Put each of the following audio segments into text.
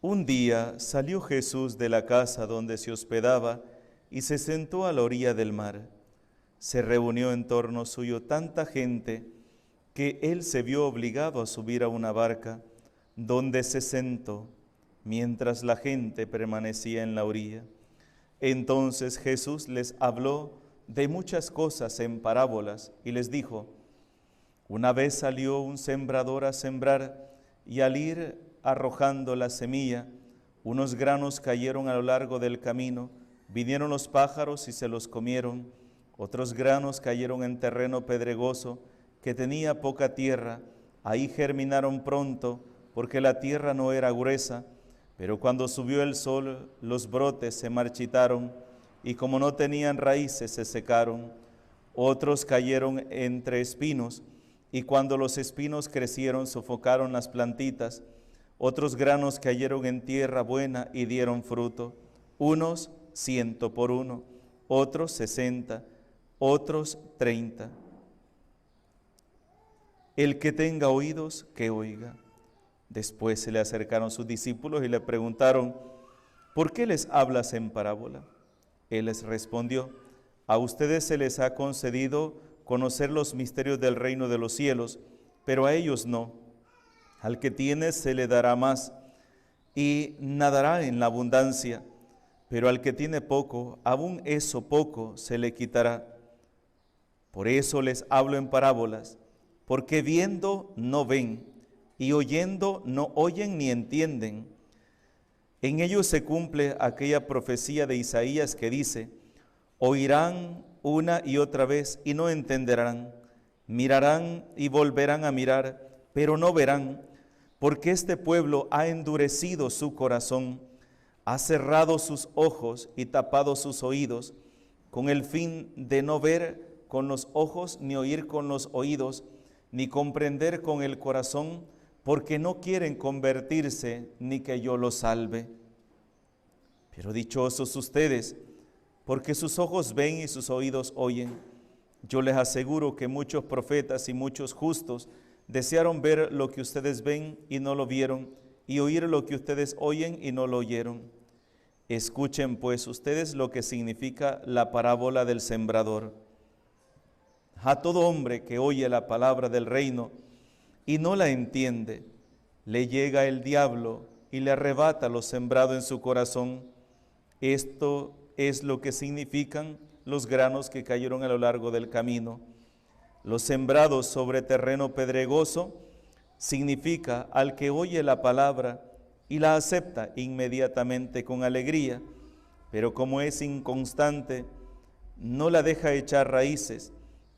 Un día salió Jesús de la casa donde se hospedaba y se sentó a la orilla del mar. Se reunió en torno suyo tanta gente que él se vio obligado a subir a una barca, donde se sentó, mientras la gente permanecía en la orilla. Entonces Jesús les habló de muchas cosas en parábolas y les dijo: Una vez salió un sembrador a sembrar, y al ir arrojando la semilla, unos granos cayeron a lo largo del camino, vinieron los pájaros y se los comieron. Otros granos cayeron en terreno pedregoso, que tenía poca tierra. Ahí germinaron pronto, porque la tierra no era gruesa, pero cuando subió el sol, los brotes se marchitaron, y como no tenían raíces, se secaron. Otros cayeron entre espinos, y cuando los espinos crecieron, sofocaron las plantitas. Otros granos cayeron en tierra buena y dieron fruto, unos 100 por uno, otros 60, otros 30. El que tenga oídos, que oiga. Después se le acercaron sus discípulos y le preguntaron: ¿por qué les hablas en parábola? Él les respondió: a ustedes se les ha concedido conocer los misterios del reino de los cielos, pero a ellos no. Al que tiene se le dará más y nadará en la abundancia, pero al que tiene poco, aún eso poco se le quitará. Por eso les hablo en parábolas, porque viendo no ven, y oyendo no oyen ni entienden. En ellos se cumple aquella profecía de Isaías que dice: oirán una y otra vez y no entenderán, mirarán y volverán a mirar, pero no verán, porque este pueblo ha endurecido su corazón, ha cerrado sus ojos y tapado sus oídos, con el fin de no ver con los ojos, ni oír con los oídos, ni comprender con el corazón, porque no quieren convertirse, ni que yo los salve. Pero dichosos ustedes, porque sus ojos ven y sus oídos oyen. Yo les aseguro que muchos profetas y muchos justos desearon ver lo que ustedes ven y no lo vieron, y oír lo que ustedes oyen y no lo oyeron. Escuchen pues ustedes lo que significa la parábola del sembrador. A todo hombre que oye la palabra del reino y no la entiende, le llega el diablo y le arrebata lo sembrado en su corazón. Esto es lo que significan los granos que cayeron a lo largo del camino. Los sembrados sobre terreno pedregoso significa al que oye la palabra y la acepta inmediatamente con alegría, pero como es inconstante, no la deja echar raíces,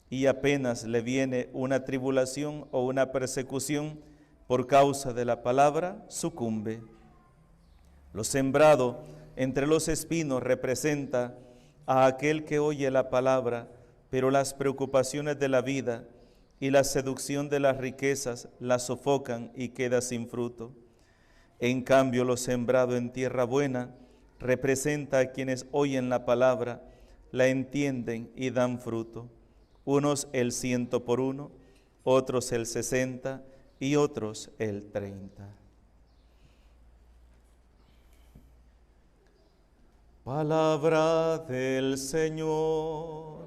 y apenas le viene una tribulación o una persecución por causa de la palabra, sucumbe. Lo sembrado entre los espinos representa a aquel que oye la palabra, pero las preocupaciones de la vida y la seducción de las riquezas la sofocan y queda sin fruto. En cambio, lo sembrado en tierra buena representa a quienes oyen la palabra, la entienden y dan fruto. Unos el 100 por uno, otros el 60 y otros el 30. Palabra del Señor.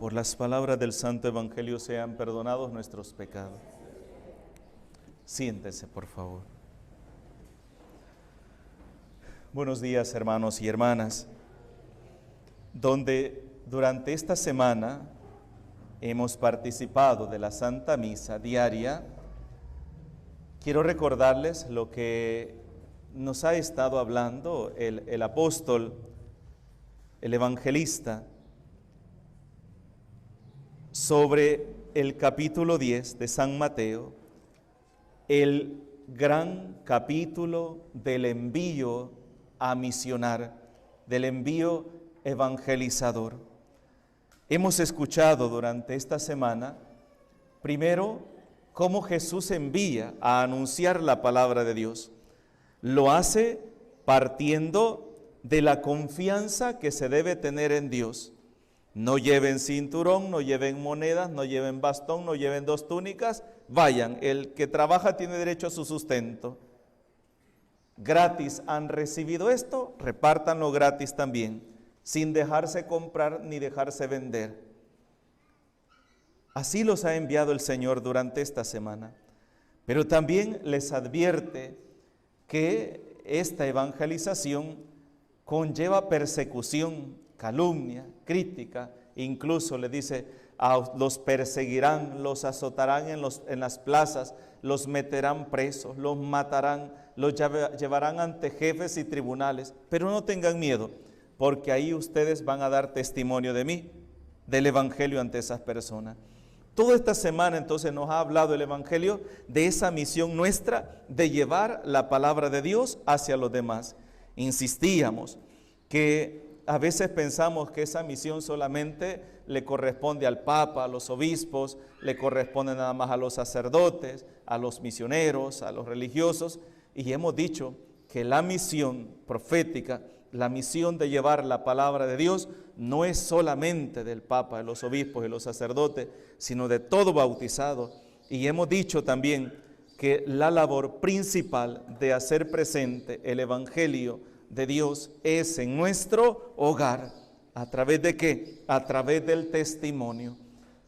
Por las palabras del Santo Evangelio sean perdonados nuestros pecados. Siéntese, por favor. Buenos días, hermanos y hermanas. Donde durante esta semana hemos participado de la Santa Misa diaria, quiero recordarles lo que nos ha estado hablando el apóstol, el evangelista, sobre el capítulo 10 de San Mateo, el gran capítulo del envío a misionar, del envío evangelizador. Hemos escuchado durante esta semana, primero, cómo Jesús envía a anunciar la palabra de Dios. Lo hace partiendo de la confianza que se debe tener en Dios. No lleven cinturón, no lleven monedas, no lleven bastón, no lleven 2 túnicas. Vayan, el que trabaja tiene derecho a su sustento. Gratis han recibido esto, repártanlo gratis también, sin dejarse comprar ni dejarse vender. Así los ha enviado el Señor durante esta semana. Pero también les advierte que esta evangelización conlleva persecución, calumnia, crítica. Incluso le dice, los perseguirán, los azotarán en las plazas, los meterán presos, los matarán, los llevarán ante jefes y tribunales. Pero no tengan miedo, porque ahí ustedes van a dar testimonio de mí, del evangelio ante esas personas. Toda esta semana entonces nos ha hablado el evangelio de esa misión nuestra de llevar la palabra de Dios hacia los demás. Insistíamos que a veces pensamos que esa misión solamente le corresponde al Papa, a los obispos, le corresponde nada más a los sacerdotes, a los misioneros, a los religiosos, y hemos dicho que la misión profética, la misión de llevar la palabra de Dios, no es solamente del Papa, de los obispos y los sacerdotes, sino de todo bautizado. Y hemos dicho también que la labor principal de hacer presente el evangelio de Dios es en nuestro hogar. ¿A través de qué? A través del testimonio.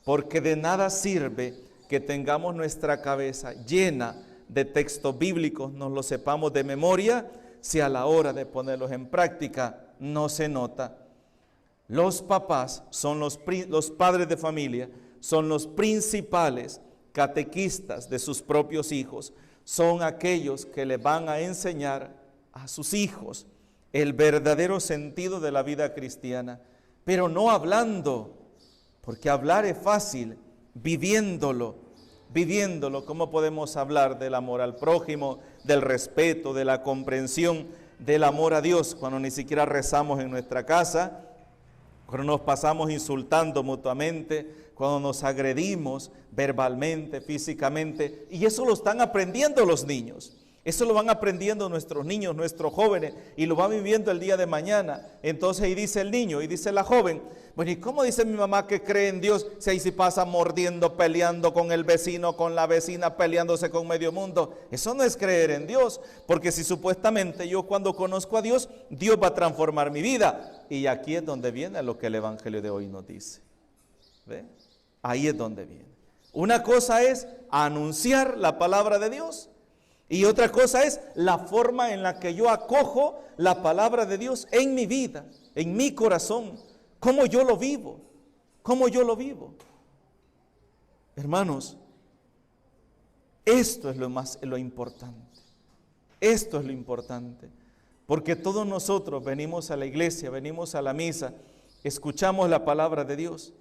Porque de nada sirve que tengamos nuestra cabeza llena de textos bíblicos, nos los sepamos de memoria, si a la hora de ponerlos en práctica no se nota. Los papás son los padres de familia, son los principales catequistas de sus propios hijos. Son aquellos que le van a enseñar a sus hijos el verdadero sentido de la vida cristiana, pero no hablando, porque hablar es fácil, viviéndolo. ¿Cómo podemos hablar del amor al prójimo, del respeto, de la comprensión, del amor a Dios, cuando ni siquiera rezamos en nuestra casa, cuando nos pasamos insultando mutuamente, cuando nos agredimos verbalmente, físicamente? Y eso lo están aprendiendo los niños. Eso lo van aprendiendo nuestros niños, nuestros jóvenes, y lo van viviendo el día de mañana. Entonces ahí dice el niño, y dice la joven, bueno, ¿y cómo dice mi mamá que cree en Dios si ahí se pasa mordiendo, peleando con el vecino, con la vecina, peleándose con medio mundo? Eso no es creer en Dios, porque si supuestamente yo cuando conozco a Dios, Dios va a transformar mi vida. Y aquí es donde viene lo que el evangelio de hoy nos dice. ¿Ve? Ahí es donde viene. Una cosa es anunciar la palabra de Dios, y otra cosa es la forma en la que yo acojo la palabra de Dios en mi vida, en mi corazón, cómo yo lo vivo, Hermanos, esto es lo importante, porque todos nosotros venimos a la iglesia, venimos a la misa, escuchamos la palabra de Dios,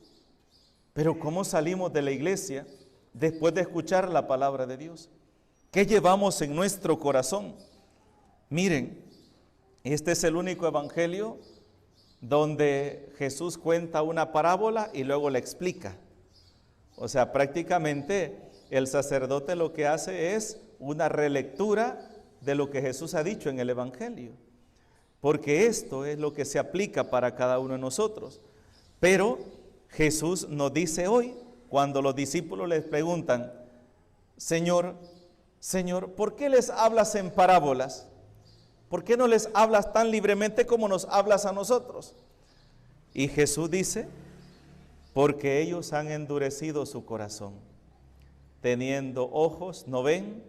pero ¿cómo salimos de la iglesia después de escuchar la palabra de Dios? ¿Qué llevamos en nuestro corazón? Miren, este es el único evangelio donde Jesús cuenta una parábola y luego la explica. O sea, prácticamente el sacerdote lo que hace es una relectura de lo que Jesús ha dicho en el evangelio, porque esto es lo que se aplica para cada uno de nosotros. Pero Jesús nos dice hoy, cuando los discípulos les preguntan, Señor, ¿por qué les hablas en parábolas? ¿Por qué no les hablas tan libremente como nos hablas a nosotros? Y Jesús dice, porque ellos han endurecido su corazón. Teniendo ojos no ven,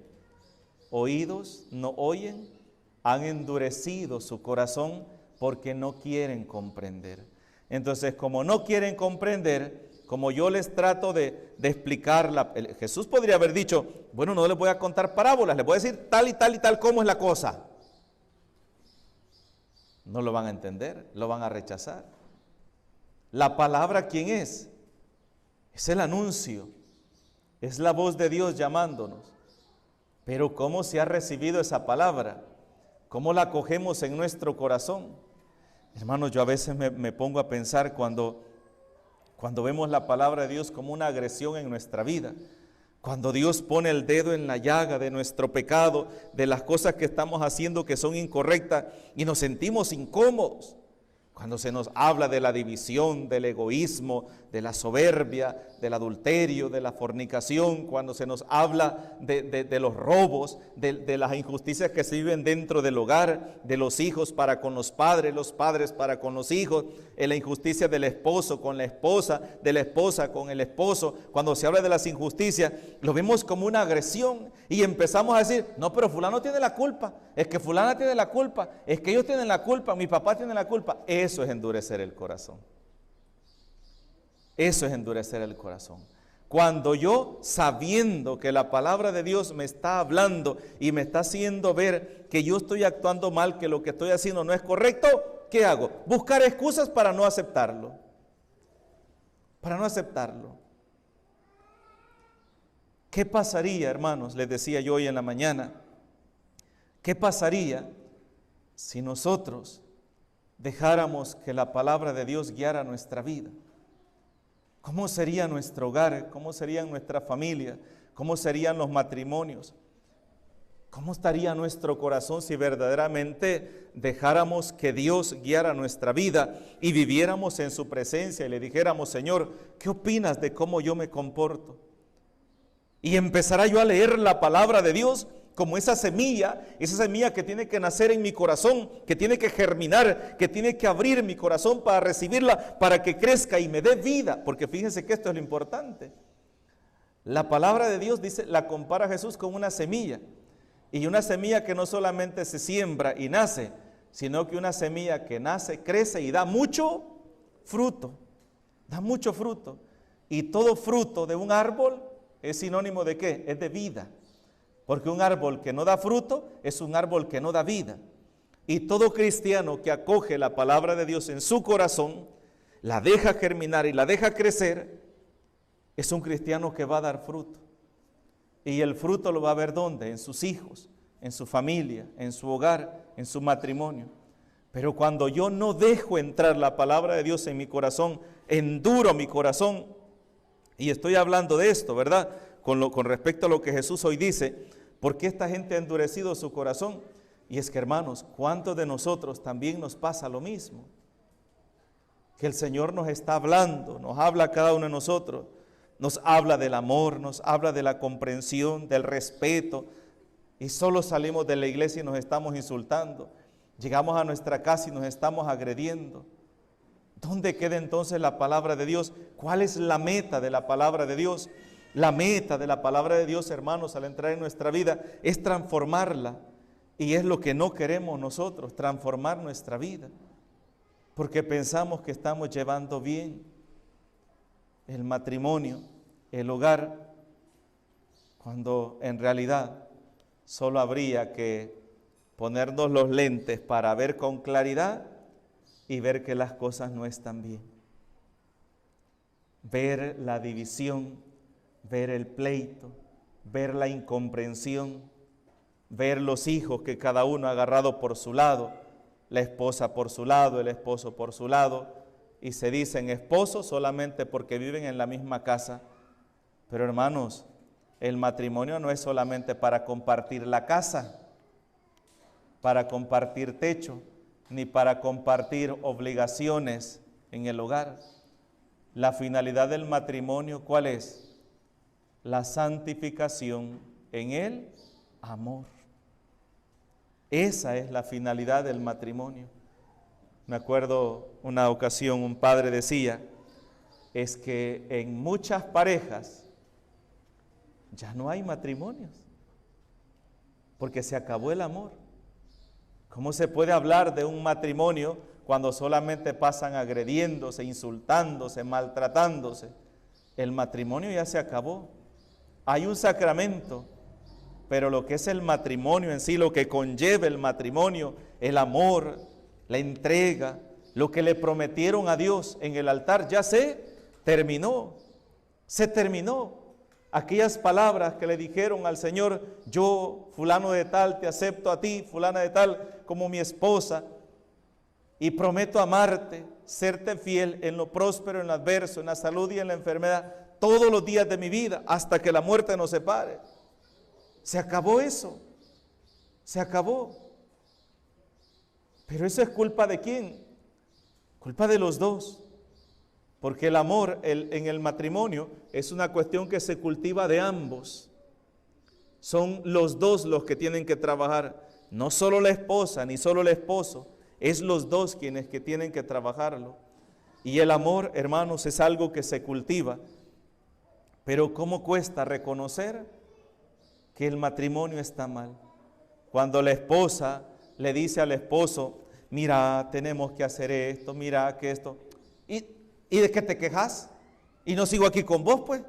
oídos no oyen, han endurecido su corazón porque no quieren comprender. Entonces, como no quieren comprender, como yo les trato de explicar, Jesús podría haber dicho, bueno, no les voy a contar parábolas, les voy a decir tal y tal y tal cómo es la cosa. No lo van a entender, lo van a rechazar. La palabra, ¿quién es? Es el anuncio, es la voz de Dios llamándonos. Pero ¿cómo se ha recibido esa palabra? ¿Cómo la acogemos en nuestro corazón? Hermanos, yo a veces me pongo a pensar cuando vemos la palabra de Dios como una agresión en nuestra vida, cuando Dios pone el dedo en la llaga de nuestro pecado, de las cosas que estamos haciendo que son incorrectas y nos sentimos incómodos, Cuando se nos habla de la división, del egoísmo, de la soberbia, del adulterio, de la fornicación, cuando se nos habla de los robos, de las injusticias que se viven dentro del hogar, de los hijos para con los padres para con los hijos, la injusticia del esposo con la esposa, de la esposa con el esposo, cuando se habla de las injusticias, lo vemos como una agresión y empezamos a decir, no, pero fulano tiene la culpa, es que fulana tiene la culpa, es que ellos tienen la culpa, mi papá tiene la culpa. Eso es endurecer el corazón. Eso es endurecer el corazón. Cuando yo, sabiendo que la palabra de Dios me está hablando y me está haciendo ver que yo estoy actuando mal, que lo que estoy haciendo no es correcto, ¿qué hago? Buscar excusas para no aceptarlo. Para no aceptarlo. ¿Qué pasaría, hermanos? Les decía yo hoy en la mañana. ¿Qué pasaría si nosotros dejáramos que la palabra de Dios guiara nuestra vida? ¿Cómo sería nuestro hogar? ¿Cómo serían nuestra familia? ¿Cómo serían los matrimonios? ¿Cómo estaría nuestro corazón si verdaderamente dejáramos que Dios guiara nuestra vida y viviéramos en su presencia y le dijéramos, Señor, ¿qué opinas de cómo yo me comporto? Y empezara yo a leer la palabra de Dios como esa semilla que tiene que nacer en mi corazón, que tiene que germinar, que tiene que abrir mi corazón para recibirla, para que crezca y me dé vida. Porque fíjense que esto es lo importante. La palabra de Dios dice, la compara Jesús con una semilla. Y una semilla que no solamente se siembra y nace, sino que una semilla que nace, crece y da mucho fruto. Da mucho fruto. Y todo fruto de un árbol es sinónimo de ¿qué? Es de vida. Porque un árbol que no da fruto es un árbol que no da vida. Y todo cristiano que acoge la palabra de Dios en su corazón, la deja germinar y la deja crecer, es un cristiano que va a dar fruto. Y el fruto lo va a ver ¿dónde? En sus hijos, en su familia, en su hogar, en su matrimonio. Pero cuando yo no dejo entrar la palabra de Dios en mi corazón, enduro mi corazón, y estoy hablando de esto, ¿verdad? Con respecto a lo que Jesús hoy dice, ¿por qué esta gente ha endurecido su corazón? Y es que, hermanos, ¿cuántos de nosotros también nos pasa lo mismo? Que el Señor nos está hablando, nos habla a cada uno de nosotros, nos habla del amor, nos habla de la comprensión, del respeto, y solo salimos de la iglesia y nos estamos insultando. Llegamos a nuestra casa y nos estamos agrediendo. ¿Dónde queda entonces la palabra de Dios? ¿Cuál es la meta de la palabra de Dios? La meta de la palabra de Dios, hermanos, al entrar en nuestra vida, es transformarla. Y es lo que no queremos nosotros, transformar nuestra vida. Porque pensamos que estamos llevando bien el matrimonio, el hogar, cuando en realidad solo habría que ponernos los lentes para ver con claridad y ver que las cosas no están bien. Ver la división, ver el pleito, ver la incomprensión, ver los hijos que cada uno ha agarrado por su lado, la esposa por su lado, el esposo por su lado, y se dicen esposos solamente porque viven en la misma casa. Pero hermanos, el matrimonio no es solamente para compartir la casa, para compartir techo, ni para compartir obligaciones en el hogar. La finalidad del matrimonio, ¿cuál es? La santificación en el amor. Esa es la finalidad del matrimonio. Me acuerdo una ocasión un padre decía, es que en muchas parejas ya no hay matrimonios, porque se acabó el amor. ¿Cómo se puede hablar de un matrimonio cuando solamente pasan agrediéndose, insultándose, maltratándose? El matrimonio ya se acabó. Hay un sacramento, pero lo que es el matrimonio en sí, lo que conlleva el matrimonio, el amor, la entrega, lo que le prometieron a Dios en el altar, ya se terminó. Se terminó. Aquellas palabras que le dijeron al Señor, yo, fulano de tal, te acepto a ti, fulana de tal, como mi esposa, y prometo amarte, serte fiel en lo próspero, en lo adverso, en la salud y en la enfermedad, todos los días de mi vida, hasta que la muerte nos separe. Se acabó eso, se acabó. Pero eso es culpa ¿de quién? Culpa de los dos. Porque el amor en el matrimonio es una cuestión que se cultiva de ambos. Son los dos los que tienen que trabajar, no solo la esposa ni solo el esposo, es los dos quienes que tienen que trabajarlo. Y el amor, hermanos, es algo que se cultiva. Pero ¿cómo cuesta reconocer que el matrimonio está mal? Cuando la esposa le dice al esposo, mira, tenemos que hacer esto, mira que esto. ¿Y de qué te quejas? Y no sigo aquí con vos, pues.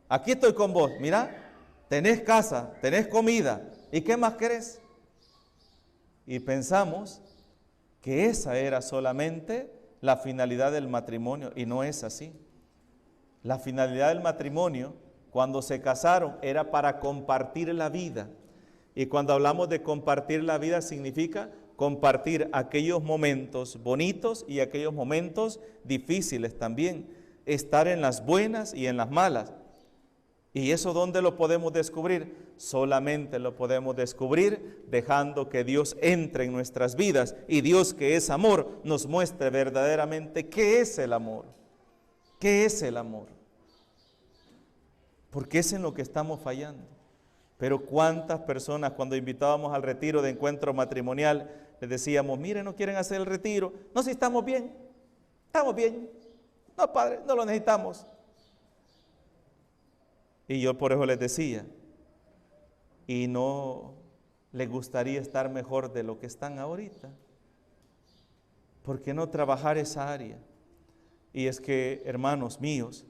Aquí estoy con vos. Mira, tenés casa, tenés comida. ¿Y qué más querés? Y pensamos que esa era solamente la finalidad del matrimonio. Y no es así. La finalidad del matrimonio, cuando se casaron, era para compartir la vida. Y cuando hablamos de compartir la vida, significa compartir aquellos momentos bonitos y aquellos momentos difíciles también, estar en las buenas y en las malas. ¿Y eso dónde lo podemos descubrir? Solamente lo podemos descubrir dejando que Dios entre en nuestras vidas y Dios, que es amor, nos muestre verdaderamente qué es el amor. ¿Qué es el amor? Porque es en lo que estamos fallando. Pero cuántas personas cuando invitábamos al retiro de encuentro matrimonial, les decíamos, miren, no quieren hacer el retiro. No, si estamos bien, estamos bien. No, padre, no lo necesitamos. Y yo por eso les decía, ¿y no les gustaría estar mejor de lo que están ahorita? ¿Por qué no trabajar esa área? Y es que, hermanos míos,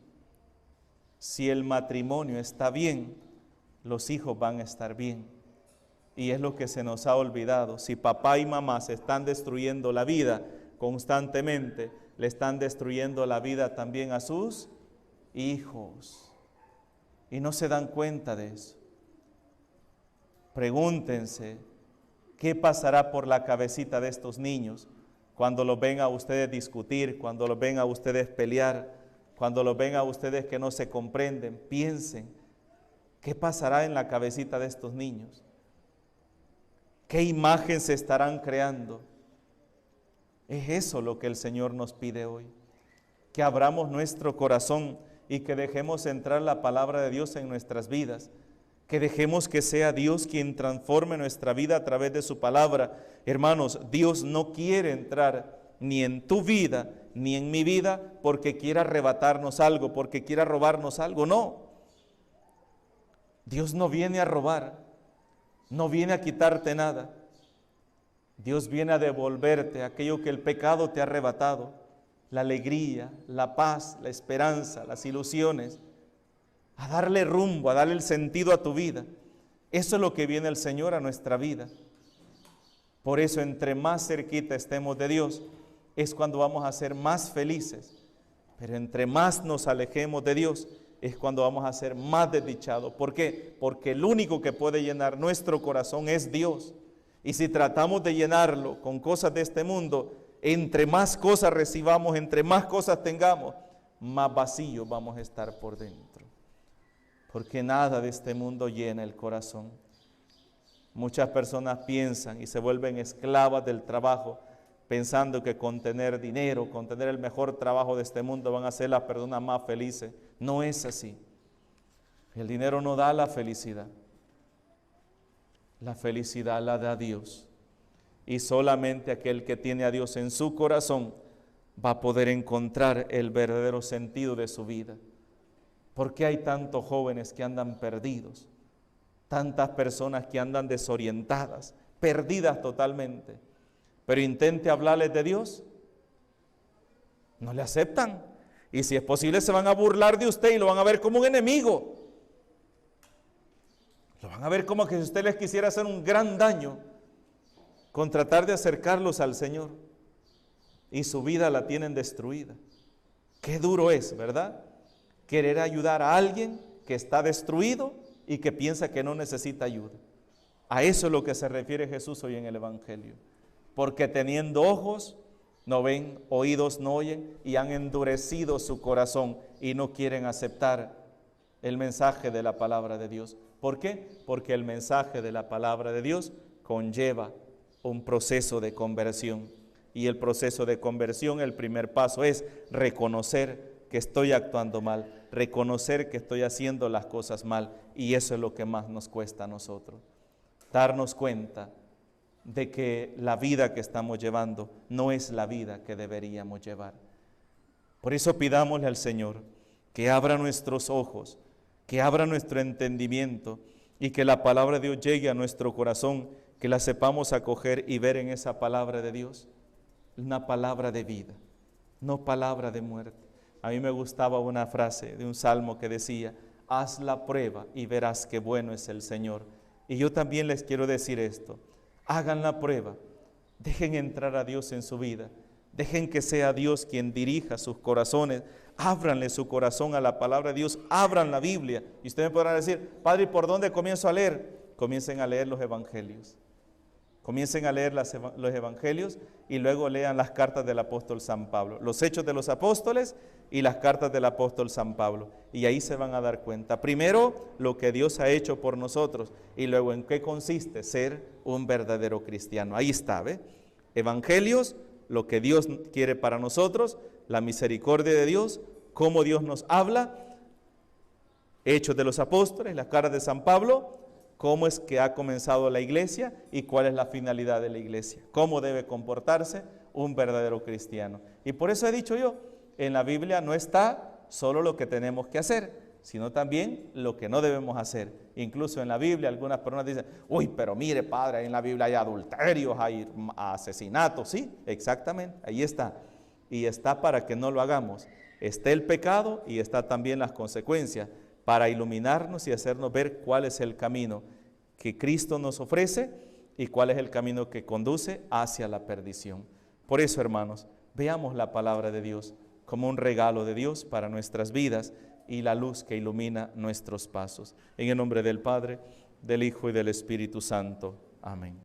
si el matrimonio está bien, los hijos van a estar bien. Y es lo que se nos ha olvidado. Si papá y mamá se están destruyendo la vida constantemente, le están destruyendo la vida también a sus hijos. Y no se dan cuenta de eso. Pregúntense, ¿qué pasará por la cabecita de estos niños cuando los ven a ustedes discutir, cuando los ven a ustedes pelear, cuando los ven a ustedes que no se comprenden? Piensen, ¿qué pasará en la cabecita de estos niños? ¿Qué imagen se estarán creando? Es eso lo que el Señor nos pide hoy, que abramos nuestro corazón y que dejemos entrar la palabra de Dios en nuestras vidas, que dejemos que sea Dios quien transforme nuestra vida a través de su palabra. Hermanos, Dios no quiere entrar ni en tu vida, ni en mi vida, porque quiera arrebatarnos algo, porque quiera robarnos algo, no. Dios no viene a robar, no viene a quitarte nada. Dios viene a devolverte aquello que el pecado te ha arrebatado, la alegría, la paz, la esperanza, las ilusiones, a darle rumbo, a darle el sentido a tu vida. Eso es lo que viene el Señor a nuestra vida. Por eso, entre más cerquita estemos de Dios, es cuando vamos a ser más felices. Pero entre más nos alejemos de Dios, es cuando vamos a ser más desdichados. ¿Por qué? Porque el único que puede llenar nuestro corazón es Dios. Y si tratamos de llenarlo con cosas de este mundo, entre más cosas recibamos, entre más cosas tengamos, más vacíos vamos a estar por dentro. Porque nada de este mundo llena el corazón. Muchas personas piensan y se vuelven esclavas del trabajo, pensando que con tener dinero, con tener el mejor trabajo de este mundo van a ser las personas más felices. No es así. El dinero no da la felicidad. La felicidad la da Dios. Y solamente aquel que tiene a Dios en su corazón va a poder encontrar el verdadero sentido de su vida. ¿Por qué hay tantos jóvenes que andan perdidos? Tantas personas que andan desorientadas, perdidas totalmente. Pero intente hablarles de Dios, no le aceptan. Y si es posible se van a burlar de usted y lo van a ver como un enemigo. Lo van a ver como que si usted les quisiera hacer un gran daño con tratar de acercarlos al Señor. Y su vida la tienen destruida. Qué duro es, ¿verdad? Querer ayudar a alguien que está destruido y que piensa que no necesita ayuda. A eso es lo que se refiere Jesús hoy en el Evangelio. Porque teniendo ojos no ven, oídos no oyen y han endurecido su corazón y no quieren aceptar el mensaje de la palabra de Dios. ¿Por qué? Porque el mensaje de la palabra de Dios conlleva un proceso de conversión. Y el proceso de conversión, el primer paso es reconocer que estoy actuando mal, reconocer que estoy haciendo las cosas mal, y eso es lo que más nos cuesta a nosotros. Darnos cuenta de que la vida que estamos llevando no es la vida que deberíamos llevar. Por eso pidámosle al Señor que abra nuestros ojos, que abra nuestro entendimiento y que la palabra de Dios llegue a nuestro corazón, que la sepamos acoger y ver en esa palabra de Dios una palabra de vida, no palabra de muerte. A mí me gustaba una frase de un salmo que decía: haz la prueba y verás qué bueno es el Señor. Y yo también les quiero decir esto: hagan la prueba, dejen entrar a Dios en su vida, dejen que sea Dios quien dirija sus corazones, ábranle su corazón a la palabra de Dios, abran la Biblia. Y ustedes me podrán decir: Padre, ¿y por dónde comienzo a leer? Comiencen a leer los evangelios. Comiencen a leer los evangelios y luego lean las cartas del apóstol San Pablo, los hechos de los apóstoles y las cartas del apóstol San Pablo. Y ahí se van a dar cuenta, primero, lo que Dios ha hecho por nosotros y luego en qué consiste ser un verdadero cristiano. Ahí está, ¿ve? Evangelios, lo que Dios quiere para nosotros, la misericordia de Dios, cómo Dios nos habla, hechos de los apóstoles, las cartas de San Pablo, cómo es que ha comenzado la iglesia y cuál es la finalidad de la iglesia, cómo debe comportarse un verdadero cristiano. Y por eso he dicho yo, en la Biblia no está solo lo que tenemos que hacer, sino también lo que no debemos hacer. Incluso en la Biblia algunas personas dicen: uy, pero mire, padre, en la Biblia hay adulterios, hay asesinatos. Sí, exactamente, ahí está. Y está para que no lo hagamos. Está el pecado y está también las consecuencias, para iluminarnos y hacernos ver cuál es el camino que Cristo nos ofrece y cuál es el camino que conduce hacia la perdición. Por eso, hermanos, veamos la palabra de Dios como un regalo de Dios para nuestras vidas y la luz que ilumina nuestros pasos. En el nombre del Padre, del Hijo y del Espíritu Santo. Amén.